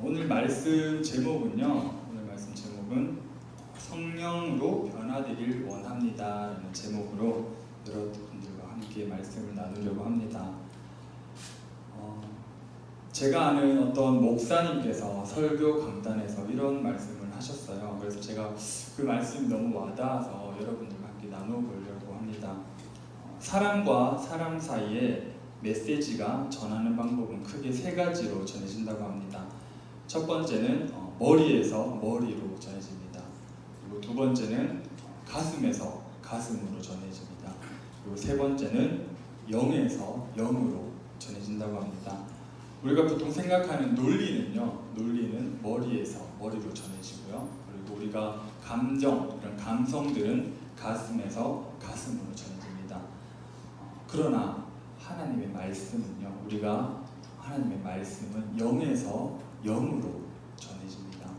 오늘 말씀 제목은요. 성령으로 변화되길 원합니다라는 제목으로 여러분들과 함께 말씀을 나누려고 합니다. 제가 아는 어떤 목사님께서 설교 강단에서 이런 말씀을 하셨어요. 그래서 제가 그 말씀이 너무 와닿아서 여러분들과 함께 나눠보려고 합니다. 사람과 사람 사이에 메시지가 전하는 방법은 크게 세 가지로 전해진다고 합니다. 첫 번째는 머리에서 머리로 전해집니다. 그리고 두 번째는 가슴에서 가슴으로 전해집니다. 그리고 세 번째는 영에서 영으로 전해진다고 합니다. 우리가 보통 생각하는 논리는 머리에서 머리로 전해지고요. 그리고 우리가 감정, 이런 감성들은 가슴에서 가슴으로 전해집니다. 그러나 하나님의 말씀은요, 하나님의 말씀은 영에서 영으로 전해집니다.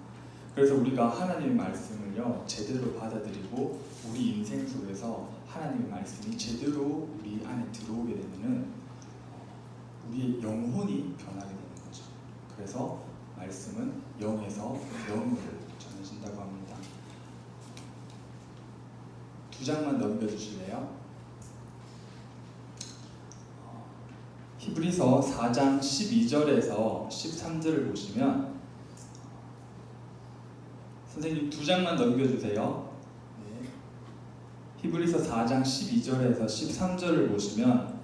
그래서 우리가 하나님의 말씀을요 제대로 받아들이고 우리 인생 속에서 하나님의 말씀이 제대로 우리 안에 들어오게 되면은 우리의 영혼이 변하게 되는 거죠. 그래서 말씀은 영에서 영으로 전해진다고 합니다. 두 장만 넘겨주실래요? 히브리서 4장 12절에서 13절을 보시면, 선생님 두 장만 넘겨주세요. 네. 히브리서 4장 12절에서 13절을 보시면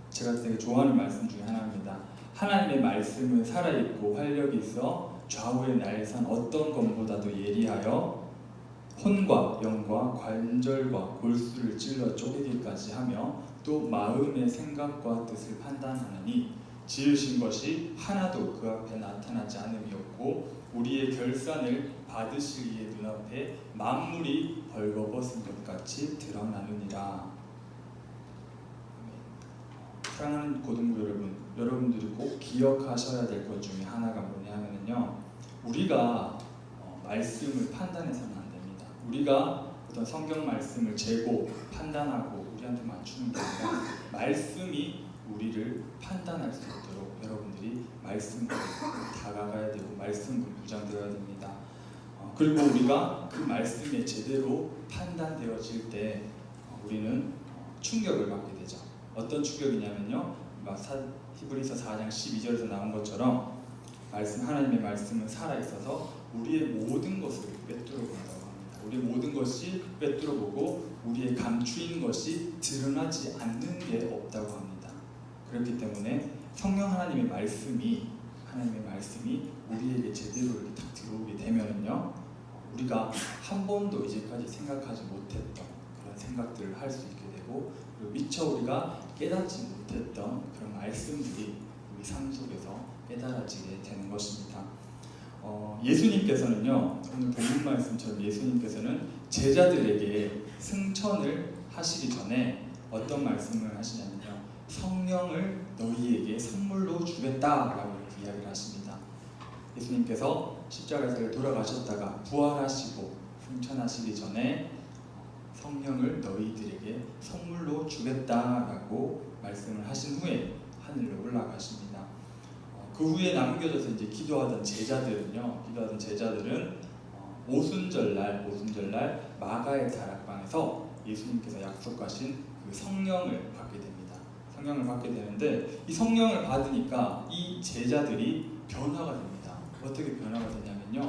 제가 되게 좋아하는 말씀 중에 하나입니다. 하나님의 말씀은 살아있고 활력이 있어 좌우의 날선 어떤 것보다도 예리하여 혼과 영과 관절과 골수를 찔러 쪼개기까지 하며 또 마음의 생각과 뜻을 판단하느니 지으신 것이 하나도 그 앞에 나타나지 않음이 없고 우리의 결산을 받으실 이의 눈앞에 만물이 벌거벗은 것 같이 드러나느니라. 사랑하는 고등부 여러분들이 꼭 기억하셔야 될 것 중에 하나가 뭐냐면요, 우리가 말씀을 판단해서는 안 됩니다. 우리가 어떤 성경 말씀을 재고 판단하고 우리한테 맞추는 게 아니라 말씀이 우리를 판단할 수 있도록 여러분들이 말씀으로 다가가야 되고 말씀으로 무장되어야 됩니다. 그리고 우리가 그 말씀에 제대로 판단되어질 때 우리는 충격을 받게 되죠. 어떤 충격이냐면요, 히브리서 4장 12절에서 나온 것처럼 하나님의 말씀은 살아있어서 우리의 모든 것을 꿰뚫어 본다고 합니다. 우리의 모든 것이 꿰뚫어 보고 우리의 감추인 것이 드러나지 않는 게 없다고 합니다. 그렇기 때문에 성령 하나님의 말씀이 우리에게 제대로 이렇게 딱 들어오게 되면은요, 우리가 한 번도 이제까지 생각하지 못했던 그런 생각들을 할 수 있게 되고, 그리고 미처 우리가 깨닫지 못했던 그런 말씀들이 우리 삶 속에서 깨달아지게 되는 것입니다. 예수님께서는요, 오늘 본문 말씀처럼 예수님께서는 제자들에게 승천을 하시기 전에 어떤 말씀을 하시냐면요, 성령을 너희에게 선물로 주겠다라고 이야기를 하십니다. 예수님께서 십자가에서 돌아가셨다가 부활하시고 승천하시기 전에 성령을 너희들에게 선물로 주겠다라고 말씀을 하신 후에 하늘로 올라가십니다. 그 후에 남겨져서 이제 기도하던 제자들은 오순절날 마가의 다락방에서 예수님께서 약속하신 그 성령을 받게 됩니다. 성령을 받게 되는데 이 성령을 받으니까 이 제자들이 변화가 됩니다. 어떻게 변화가 되냐면요,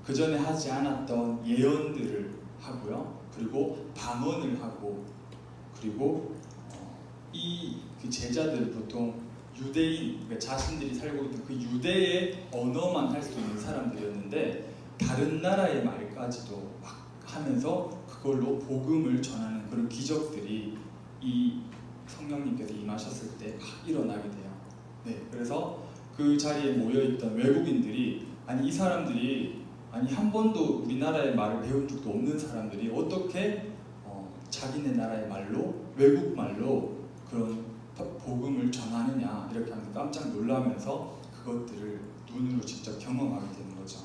그 전에 하지 않았던 예언들을 하고요, 그리고 방언을 하고, 그리고 그 제자들은 보통 유대인, 그러니까 자신들이 살고 있는 그 유대의 언어만 할 수 있는 사람들이었는데 다른 나라의 말까지도 막 하면서 그걸로 복음을 전하는 그런 기적들이 이 성령님께서 임하셨을 때 막 일어나게 돼요. 네, 그래서 그 자리에 모여있던 외국인들이 이 사람들이 한 번도 우리나라의 말을 배운 적도 없는 사람들이 어떻게 자기네 나라의 말로, 외국 말로 그런 복음을 전하느냐, 이렇게 하면서 깜짝 놀라면서 그것들을 눈으로 직접 경험하게 되는 거죠.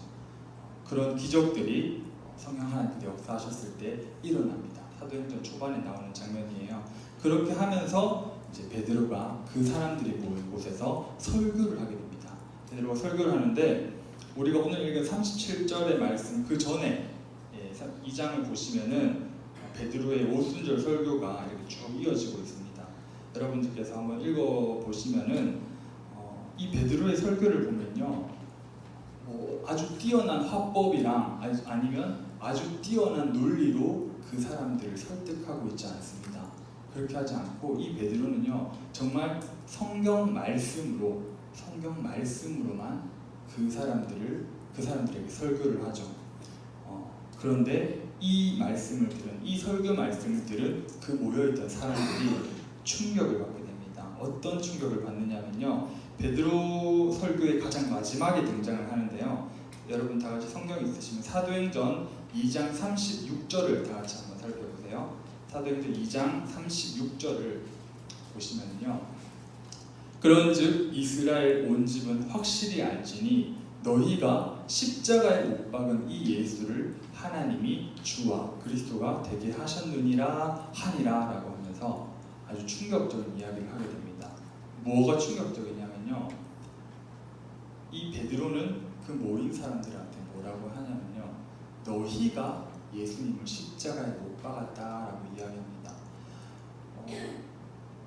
그런 기적들이 성령 하나님께서 역사하셨을 때 일어납니다. 사도행전 초반에 나오는 장면이에요. 그렇게 하면서 이제 베드로가 그 사람들이 모인 곳에서 설교를 하게 됩니다. 베드로가 설교를 하는데 우리가 오늘 읽은 37절의 말씀 그 전에 2장을 보시면은 베드로의 오순절 설교가 이렇게 쭉 이어지고 있습니다. 여러분들께서 한번 읽어보시면은 이 베드로의 설교를 보면요, 아주 뛰어난 화법이랑 아니면 아주 뛰어난 논리로 그 사람들을 설득하고 있지 않습니다. 그렇게 하지 않고 이 베드로는요, 정말 성경 말씀으로만 그 사람들에게 설교를 하죠. 그런데 이 설교 말씀을 들은 그 모여있던 사람들이 충격을 받게 됩니다. 어떤 충격을 받느냐면요, 베드로 설교의 가장 마지막에 등장을 하는데요. 여러분 다 같이 성경 있으시면 사도행전 2장 36절을 다 같이 한번 살펴보세요. 사도행전 2장 36절을 보시면요, 그런즉 이스라엘 온 집은 확실히 알지니 너희가 십자가에 못 박은 이 예수를 하나님이 주와 그리스도가 되게 하셨느니라 하니라 라고 하면서 아주 충격적인 이야기를 하게 됩니다. 뭐가 충격적이냐면요, 이 베드로는 그 모인 사람들한테 뭐라고 하냐면요, 너희가 예수님을 십자가에 못 박았다라고 이야기합니다.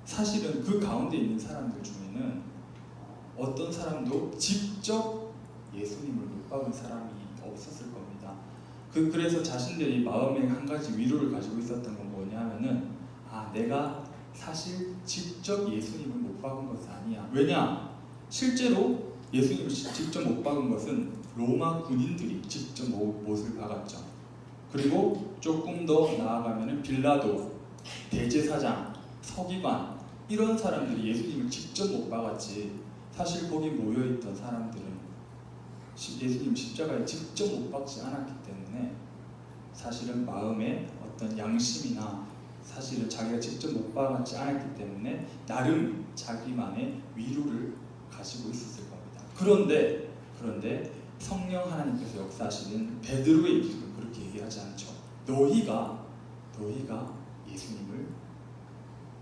사실은 그 가운데 있는 사람들 중에는 어떤 사람도 직접 예수님을 못 박은 사람이 없었을 겁니다. 그래서 자신들이 마음에 한 가지 위로를 가지고 있었던 건 뭐냐면은, 내가 사실 직접 예수님을 못 박은 것은 아니야. 왜냐? 실제로 예수님을 직접 못 박은 것은 로마 군인들이 직접 못을 박았죠. 그리고 조금 더 나아가면은 빌라도, 대제사장, 서기관 이런 사람들이 예수님을 직접 못 박았지. 사실 거기 모여있던 사람들은 예수님 십자가에 직접 못 박지 않았기 때문에 사실은 마음에 어떤 양심이나 사실은 자기가 직접 못 박았지 않았기 때문에 나름 자기만의 위로를 가지고 있었을 겁니다. 그런데 성령 하나님께서 역사하시는 베드로의 입술은 그렇게 얘기하지 않죠. 너희가 예수님을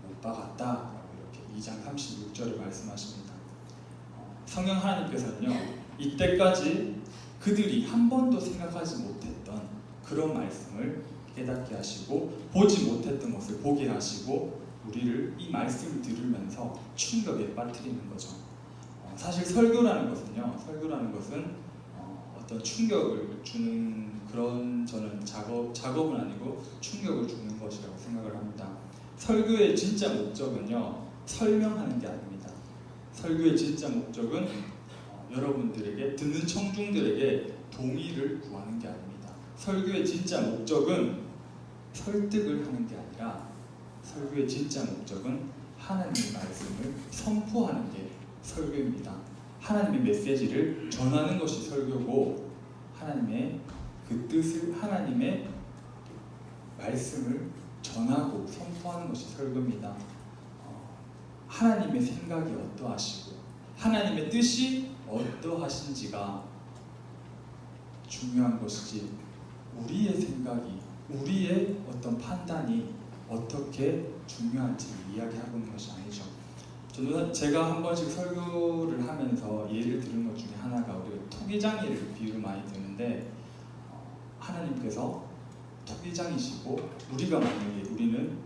못 박았다라고 이렇게 2장 36절에 말씀하십니다. 성령 하나님께서는요, 이때까지 그들이 한 번도 생각하지 못했던 그런 말씀을 깨닫게 하시고 보지 못했던 것을 보게 하시고 우리를 이 말씀을 들으면서 충격에 빠뜨리는 거죠. 사실 설교라는 것은 어떤 충격을 주는 그런 저는 작업은 아니고 충격을 주는 것이라고 생각을 합니다. 설교의 진짜 목적은요, 설명하는 게 아닙니다. 설교의 진짜 목적은 여러분들에게, 듣는 청중들에게 동의를 구하는 게 아닙니다. 설교의 진짜 목적은 설득을 하는 게 아니라 설교의 진짜 목적은 하나님의 말씀을 선포하는 게 설교입니다. 하나님의 메시지를 전하는 것이 설교고, 하나님의 그 뜻을, 하나님의 말씀을 전하고 선포하는 것이 설교입니다. 하나님의 생각이 어떠하시고 하나님의 뜻이 어떠하신지가 중요한 것이지, 우리의 생각이, 우리의 어떤 판단이 어떻게 중요한지 이야기하고 있는 것이 아니죠. 제가 한 번씩 설교를 하면서 예를 들은 것 중에 하나가 우리가 토기장이를 비유를 많이 드는데, 하나님께서 토기장이시고 우리는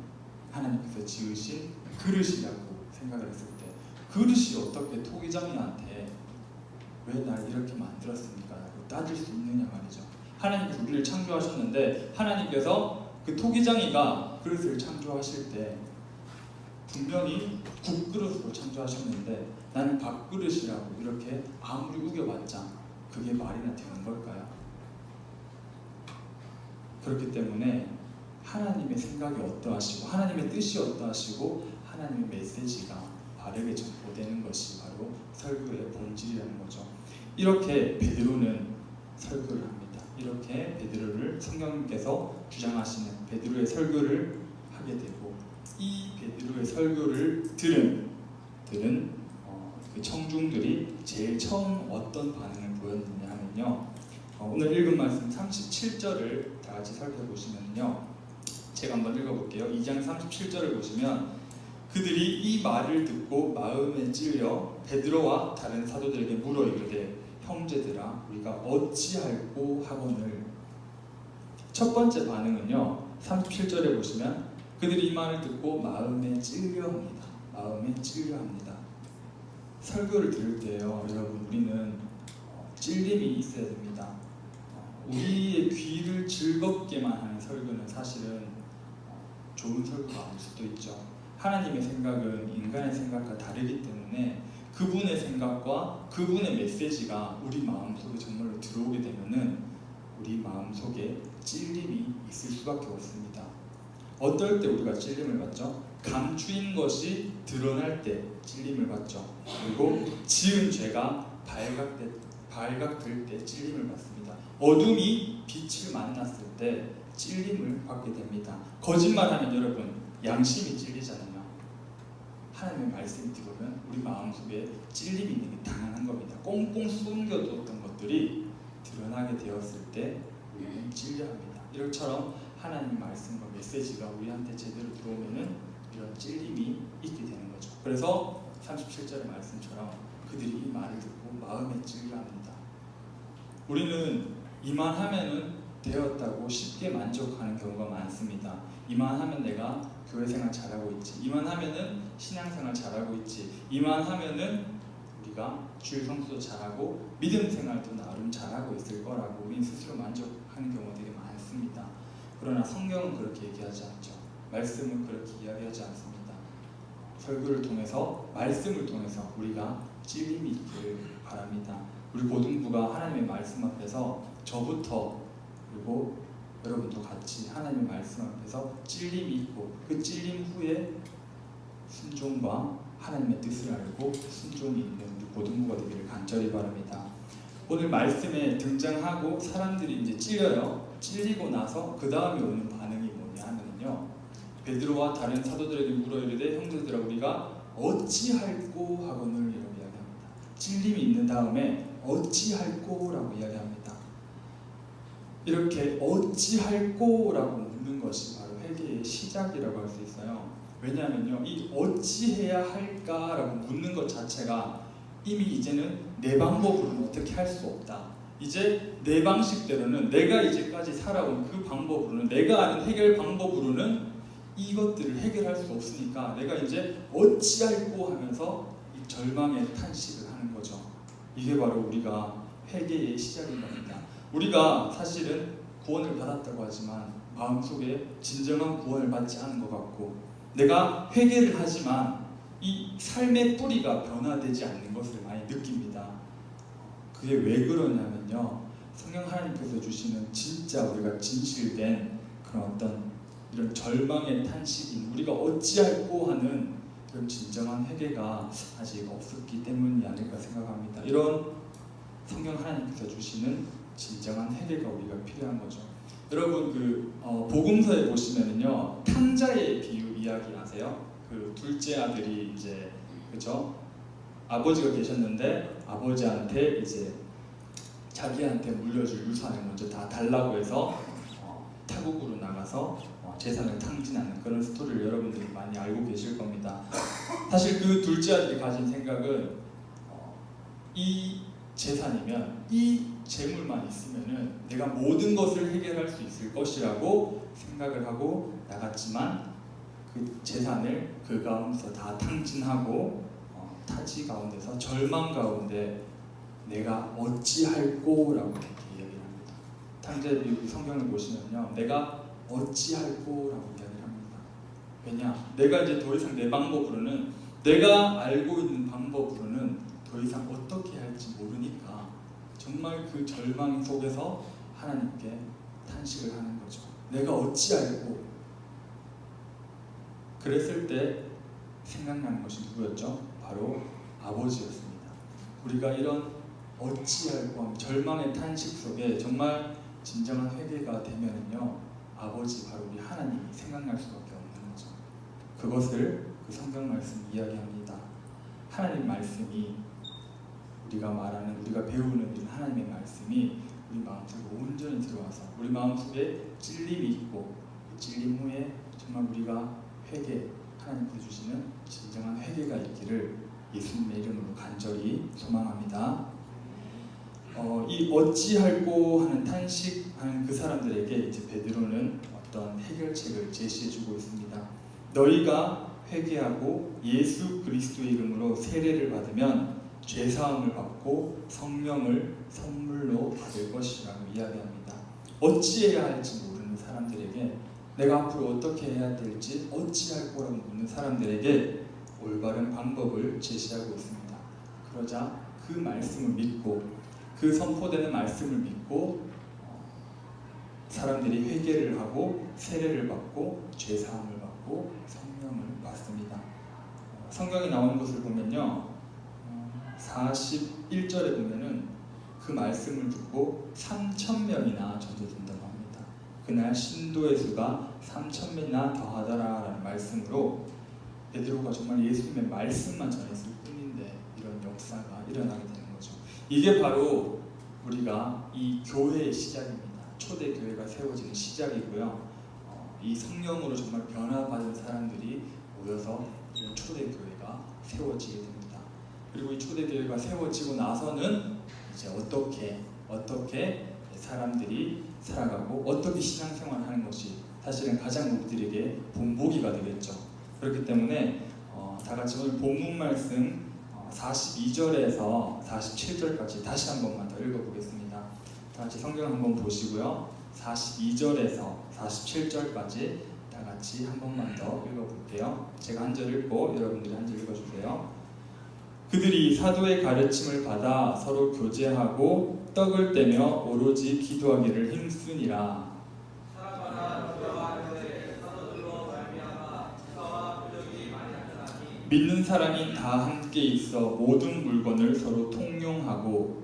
하나님께서 지으신 그릇이라고 생각을 했을 때, 그릇이 어떻게 토기장이한테 왜 날 이렇게 만들었습니까? 라고 따질 수 있느냐 말이죠. 하나님께서 우리를 창조하셨는데, 하나님께서 그 토기장이가 그릇을 창조하실 때 분명히 국그릇으로 창조하셨는데 나는 밥그릇이라고 이렇게 아무리 우겨봤자 그게 말이나 되는 걸까요? 그렇기 때문에 하나님의 생각이 어떠하시고 하나님의 뜻이 어떠하시고 하나님의 메시지가 바르게 전포되는 것이 바로 설교의 본질이라는 거죠. 이렇게 베드로는 설교를 합니다. 이렇게 베드로를 성경님께서 주장하시는 베드로의 설교를 하게 되고, 이 베드로의 설교를 들은 그 청중들이 제일 처음 어떤 반응을 보였느냐 하면요, 오늘 읽은 말씀 37절을 다 같이 살펴보시면요, 제가 한번 읽어볼게요. 2장 37절을 보시면, 그들이 이 말을 듣고 마음에 찔려 베드로와 다른 사도들에게 물어 이르되 형제들아 우리가 어찌할꼬 하거늘. 첫 번째 반응은요, 37절에 보시면 그들이 이 말을 듣고 마음에 찔려합니다. 마음에 찔려합니다. 설교를 들을 때요, 여러분, 우리는 찔림이 있어야 됩니다. 우리의 귀를 즐겁게만 하는 설교는 사실은 좋은 설교가 아닐 수도 있죠. 하나님의 생각은 인간의 생각과 다르기 때문에 그분의 생각과 그분의 메시지가 우리 마음속에 정말로 들어오게 되면은 우리 마음속에 찔림이 있을 수밖에 없습니다. 어떨 때 우리가 찔림을 받죠? 감추인 것이 드러날 때 찔림을 받죠. 그리고 지은 죄가 발각될 때 찔림을 받습니다. 어둠이 빛을 만났을 때 찔림을 받게 됩니다. 거짓말하면 여러분 양심이 찔리잖아요. 하나님의 말씀이 들어오면 우리 마음속에 찔림이 있는 게 당연한 겁니다. 꽁꽁 숨겨뒀던 것들이 드러나게 되었을 때 우리는 찔려합니다. 이렇처럼 하나님의 말씀과 메시지가 우리한테 제대로 들어오면은 이런 찔림이 있게 되는 거죠. 그래서 37절의 말씀처럼 그들이 이 말을 듣고 마음에 찔려합니다. 우리는 이만하면은 되었다고 쉽게 만족하는 경우가 많습니다. 이만하면 내가 교회 생활 잘하고 있지, 이만하면은 신앙생활 잘하고 있지, 이만하면은 우리가 주일 성수도 잘하고 믿음 생활도 나름 잘하고 있을 거라고 우리는 스스로 만족하는 경우가 되게 많습니다. 그러나 성경은 그렇게 얘기하지 않죠. 말씀은 그렇게 이야기하지 않습니다. 설교를 통해서, 말씀을 통해서 우리가 찔림이 있기를 바랍니다. 우리 고등부가 하나님의 말씀 앞에서 저부터 그리고 여러분도 같이 하나님의 말씀 앞에서 찔림이 있고 그 찔림 후에 순종과 하나님의 뜻을 알고 순종이 있는 우리 고등부가 되기를 간절히 바랍니다. 오늘 말씀에 등장하고 사람들이 이제 찔려요. 찔리고 나서 그 다음에 오는 반응이 뭐냐 하면요, 베드로와 다른 사도들에게 물어 이르되 형제들아 우리가 어찌할꼬 하거늘 이라고 이야기합니다. 찔림이 있는 다음에 어찌할꼬 라고 이야기합니다. 이렇게 어찌할꼬 라고 묻는 것이 바로 회개의 시작이라고 할 수 있어요. 왜냐하면요, 이 어찌해야 할까라고 묻는 것 자체가 이미 이제는 내 방법으로는 어떻게 할 수 없다. 이제 내 방식대로는, 내가 이제까지 살아온 그 방법으로는, 내가 아는 해결 방법으로는 이것들을 해결할 수 없으니까 내가 이제 어찌할꼬 하면서 이 절망의 탄식을 하는 거죠. 이게 바로 우리가 회개의 시작인 겁니다. 우리가 사실은 구원을 받았다고 하지만 마음속에 진정한 구원을 받지 않은 것 같고, 내가 회개를 하지만 이 삶의 뿌리가 변화되지 않는 것을 많이 느낍니다. 그게 왜 그러냐면요, 성령 하나님께서 주시는 진짜 우리가 진실된 그런 어떤 이런 절망의 탄식인, 우리가 어찌할꼬 하는 그런 진정한 회개가 아직 없었기 때문이 아닐까 생각합니다. 이런 성령 하나님께서 주시는 진정한 회개가 우리가 필요한 거죠. 여러분 복음서에 보시면은요, 탕자의 비유 이야기 아세요? 그 둘째 아들이 이제 그죠? 아버지가 계셨는데 아버지한테 이제 자기한테 물려줄 유산을 먼저 다 달라고 해서 타국으로 나가서 재산을 탕진하는 그런 스토리를 여러분들이 많이 알고 계실 겁니다. 사실 그 둘째 아들이 가진 생각은 이 재산이면, 이 재물만 있으면은 내가 모든 것을 해결할 수 있을 것이라고 생각을 하고 나갔지만 그 재산을 그 가운데서 다 탕진하고 타지 가운데서 절망 가운데 내가 어찌할꼬라고 이렇게 이야기를 합니다. 탕자의 비유 성경을 보시면요, 내가 어찌할꼬라고 이야기를 합니다. 왜냐? 내가 이제 더 이상 내 방법으로는, 내가 알고 있는 방법으로는 더 이상 어떻게 할지 모르니까 정말 그 절망 속에서 하나님께 탄식을 하는 거죠. 내가 어찌할꼬. 그랬을 때 생각나는 것이 누구였죠? 바로 아버지였습니다. 우리가 이런 어찌할꼬, 절망의 탄식 속에 정말 진정한 회개가 되면은요, 아버지, 바로 우리 하나님이 생각날 수밖에 없는 거죠. 그것을 그 성경 말씀이 이야기합니다. 하나님 말씀이, 우리가 말하는, 우리가 배우는 이 하나님의 말씀이 우리 마음속에 온전히 들어와서 우리 마음속에 찔림이 있고, 그 찔림 후에 정말 우리가 회개, 하나님께서 주시는 진정한 회개가 있기를 예수님의 이름으로 간절히 소망합니다. 이 어찌할꼬 하는 탄식하는 그 사람들에게 이제 베드로는 어떤 해결책을 제시해주고 있습니다. 너희가 회개하고 예수 그리스도의 이름으로 세례를 받으면 죄 사함을 받고 성령을 선물로 받을 것이라고 이야기합니다. 어찌해야 할지 모르는 사람들에게, 내가 앞으로 어떻게 해야 될지 어찌할 거라고 묻는 사람들에게 올바른 방법을 제시하고 있습니다. 그러자 그 말씀을 믿고, 그 선포되는 말씀을 믿고 사람들이 회개를 하고 세례를 받고 죄 사함을 받고 성령을 받습니다. 성경에 나오는 것을 보면요, 41절에 보면은 그 말씀을 듣고 3,000명이나 전도된다고 합니다. 그날 신도의 수가 3,000명이나 더하더라라는 말씀으로 베드로가 정말 예수님의 말씀만 전했을 뿐인데 이런 역사가 일어나게 되는 거죠. 이게 바로 우리가 이 교회의 시작입니다. 초대 교회가 세워지는 시작이고요. 이 성령으로 정말 변화받은 사람들이 모여서 이런 초대 교회가 세워지게 됩니다. 그리고 이 초대 교회가 세워지고 나서는 이제 어떻게 사람들이 살아가고 어떻게 신앙생활을 하는 것이 사실은 가장 우리들에게 본보기가 되겠죠. 그렇기 때문에 다 같이 오늘 본문 말씀 42절에서 47절까지 다시 한 번만 더 읽어보겠습니다. 다 같이 성경 한번 보시고요. 42절에서 47절까지 다 같이 한 번만 더 읽어볼게요. 제가 한 절 읽고 여러분들이 한 절 읽어주세요. 그들이 사도의 가르침을 받아 서로 교제하고 떡을 떼며 오로지 기도하기를 힘쓰니라. 믿는 사람이 다 함께 있어 모든 물건을 서로 통용하고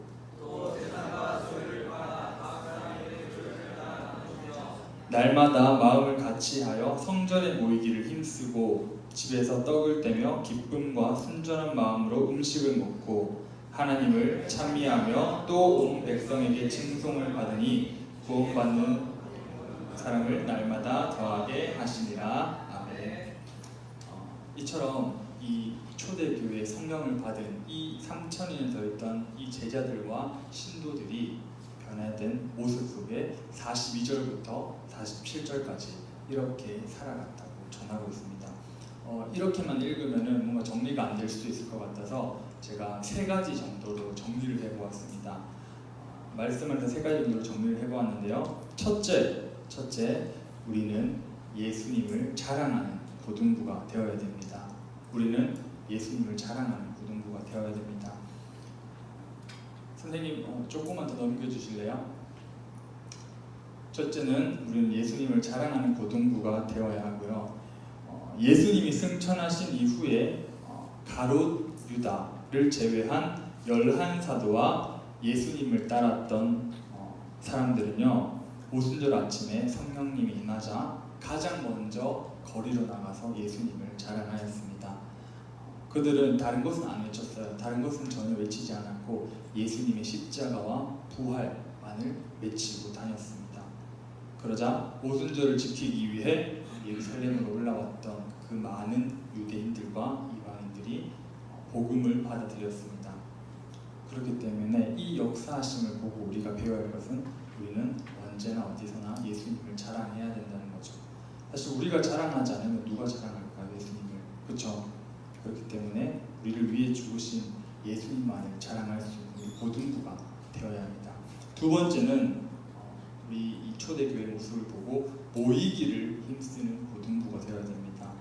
날마다 마음을 같이하여 성전에 모이기를 힘쓰고 집에서 떡을 떼며 기쁨과 순전한 마음으로 음식을 먹고 하나님을 찬미하며 또 온 백성에게 칭송을 받으니 구원받는 사람을 날마다 더하게 하시니라. 아멘. 이처럼 이 초대교회 성령을 받은 이 3,000년 더 있던 이 제자들과 신도들이 변화된 모습 속에 42절부터 47절까지 이렇게 살아갔다고 전하고 있습니다. 이렇게만 읽으면은 뭔가 정리가 안 될 수도 있을 것 같아서 제가 3가지 정도로 정리를 해보았습니다. 말씀을 3가지 정도로 정리를 해보았는데요. 첫째, 우리는 예수님을 자랑하는 고등부가 되어야 됩니다. 우리는 예수님을 자랑하는 고등부가 되어야 됩니다. 선생님 조금만 더 넘겨주실래요? 첫째는 우리는 예수님을 자랑하는 고등부가 되어야 하고요. 예수님이 승천하신 이후에 가롯 유다를 제외한 11사도와 예수님을 따랐던 사람들은요, 오순절 아침에 성령님이 임하자 가장 먼저 거리로 나가서 예수님을 자랑하였습니다. 그들은 다른 것은 안 외쳤어요. 다른 것은 전혀 외치지 않았고 예수님의 십자가와 부활만을 외치고 다녔습니다. 그러자 오순절을 지키기 위해 예루살렘으로 올라왔던 그 많은 유대인들과 이방인들이 복음을 받아들였습니다. 그렇기 때문에 이 역사하심을 보고 우리가 배워야 할 것은 우리는 언제나 어디서나 예수님을 자랑해야 된다는 거죠. 사실 우리가 자랑하지 않으면 누가 자랑할까요? 예수님을. 그렇죠? 그렇기 때문에 우리를 위해 죽으신 예수님만을 자랑할 수 있는 고등부가 되어야 합니다. 두 번째는 우리 이 초대교회 모습을 보고 모이기를 힘쓰는 고등부가 되어야 됩니다.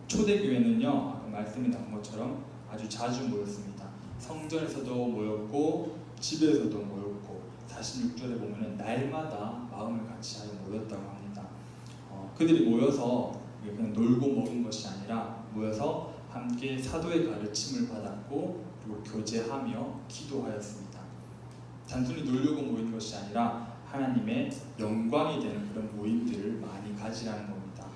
초대교회는요, 아까 말씀이 나온 것처럼 아주 자주 모였습니다. 성전에서도 모였고 집에서도 모였고 46절에 보면은 날마다 마음을 같이하여 모였다고 합니다. 그들이 모여서 그냥 놀고 먹은 것이 아니라 모여서 함께 사도의 가르침을 받았고 그리고 교제하며 기도하였습니다. 단순히 놀려고 모인 것이 아니라 하나님의 영광이 되는 그런 모임들을 많이 가지라는 겁니다.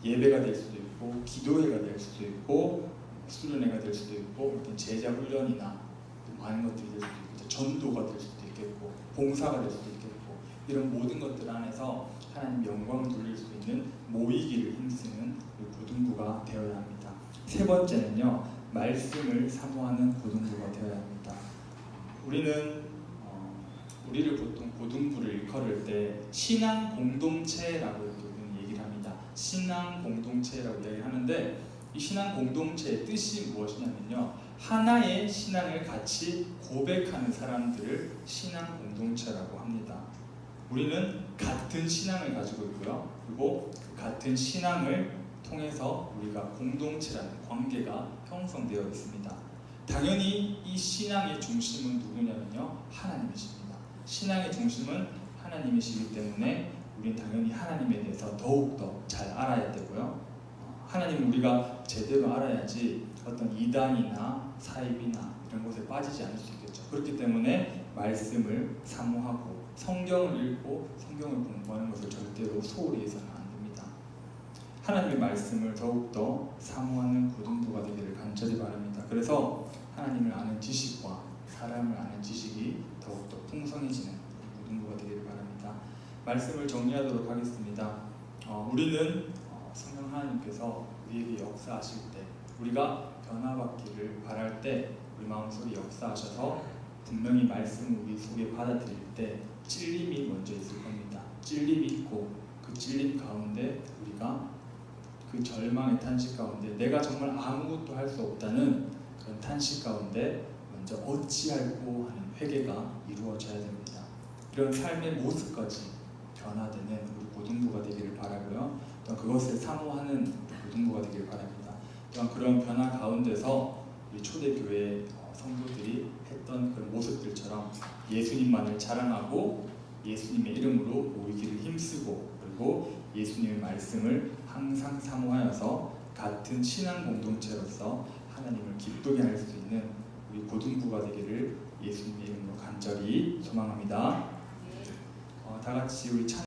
예배가 될 수도 있고 기도회가 될 수도 있고 수련회가 될 수도 있고 어떤 제자 훈련이나 많은 것들이 될 수도 있고 전도가 될 수도 있겠고 봉사가 될 수도 있겠고 이런 모든 것들 안에서 하나님 영광을 돌릴 수 있는 모이기를 힘쓰는 고등부가 되어야 합니다. 세 번째는요, 말씀을 사모하는 고등부가 되어야 합니다. 우리는 우리를 보통 고등부를 일컬을 때 신앙 공동체라고 이렇게 우리는 얘기를 합니다. 신앙 공동체라고 이야기를 하는데 이 신앙 공동체의 뜻이 무엇이냐면요, 하나의 신앙을 같이 고백하는 사람들을 신앙 공동체라고 합니다. 우리는 같은 신앙을 가지고 있고요, 그리고 그 같은 신앙을 통해서 우리가 공동체라는 관계가 형성되어 있습니다. 당연히 이 신앙의 중심은 누구냐면요, 하나님이십니다. 신앙의 중심은 하나님이시기 때문에 우리는 당연히 하나님에 대해서 더욱더 잘 알아야 되고요, 하나님 우리가 제대로 알아야지 어떤 이단이나 사입이나 이런 곳에 빠지지 않을 수 있겠죠. 그렇기 때문에 말씀을 사모하고 성경을 읽고 성경을 공부하는 것을 절대로 소홀히 해서는 안 됩니다. 하나님의 말씀을 더욱더 사모하는 고등부가 되기를 간절히 바랍니다. 그래서 하나님을 아는 지식과 사람을 아는 지식이 더욱더 풍성해지는 고등부가 되기를 바랍니다. 말씀을 정리하도록 하겠습니다. 우리는 성령 하나님께서 우리에게 역사하실 때, 우리가 변화받기를 바랄 때 우리 마음속에 역사하셔서 분명히 말씀을 우리 속에 받아들일 때 찔림이 먼저 있을 겁니다. 찔림이 있고 그 찔림 가운데 우리가 그 절망의 탄식 가운데 내가 정말 아무것도 할 수 없다는 그런 탄식 가운데 먼저 어찌할꼬 하는 회개가 이루어져야 됩니다. 이런 삶의 모습까지 변화되는 우리 고등부가 되기를 바라고요, 또 그것을 사모하는 고등부가 되기를 바랍니다. 또한 그런 변화 가운데서 우리 초대교회 성도들이 했던 그런 모습들처럼 예수님만을 자랑하고 예수님의 이름으로 모이기를 힘쓰고, 그리고 예수님의 말씀을 항상 사모하여서 같은 신앙 공동체로서 하나님을 기쁘게 할 수 있는 우리 고등부가 되기를 예수님의 이름으로 간절히 소망합니다. 다 같이 우리 찬